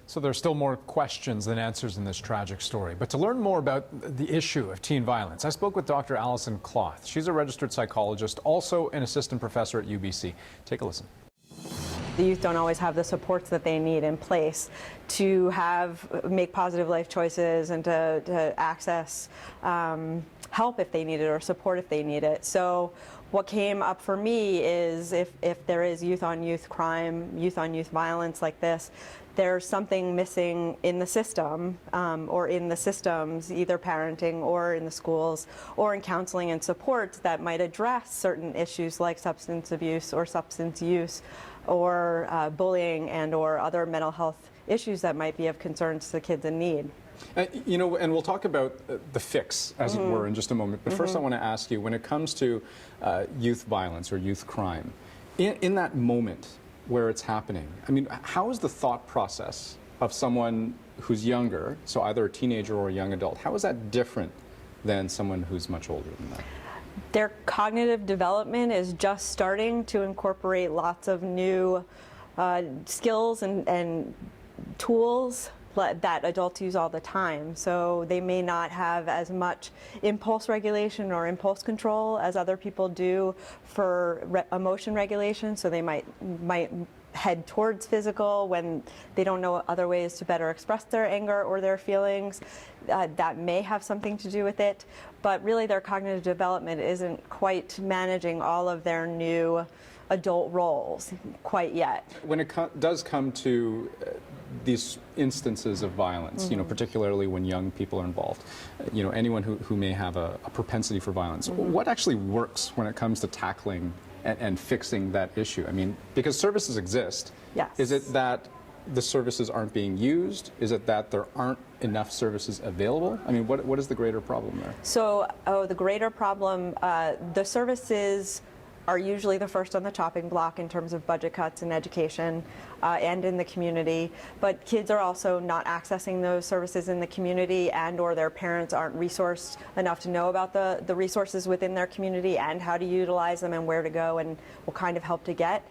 So there's still more questions than answers in this tragic story. But to learn more about the issue of teen violence, I spoke with Dr. Allison. She's a registered psychologist, also an assistant professor at UBC. Take a listen. The youth don't always have the supports that they need in place to make positive life choices and to access help if they need it or support if they need it. So what came up for me is if there is youth-on-youth crime, youth-on-youth violence like this, there's something missing in the system or in the systems, either parenting or in the schools or in counseling and support that might address certain issues like substance abuse or substance use or bullying and or other mental health issues that might be of concern to the kids in need. You know, and we'll talk about the fix, as it were, in just a moment. But first I want to ask you, when it comes to youth violence or youth crime, in that moment where it's happening, I mean, how is the thought process of someone who's younger, so either a teenager or a young adult, how is that different than someone who's much older than that? Their cognitive development is just starting to incorporate lots of new skills and tools that adults use all the time. So they may not have as much impulse regulation or impulse control as other people do for emotion regulation. So they might head towards physical when they don't know other ways to better express their anger or their feelings. That may have something to do with it, but really their cognitive development isn't quite managing all of their new adult roles quite yet. When it does come to these instances of violence, you know, particularly when young people are involved, you know, anyone who may have a propensity for violence, what actually works when it comes to tackling and fixing that issue? I mean, because services exist. Yes. Is it that the services aren't being used? Is it that there aren't enough services available? I mean, what is the greater problem there? So, the greater problem, the services are usually the first on the chopping block in terms of budget cuts in education and in the community. But kids are also not accessing those services in the community, and or their parents aren't resourced enough to know about the resources within their community and how to utilize them and where to go and what kind of help to get.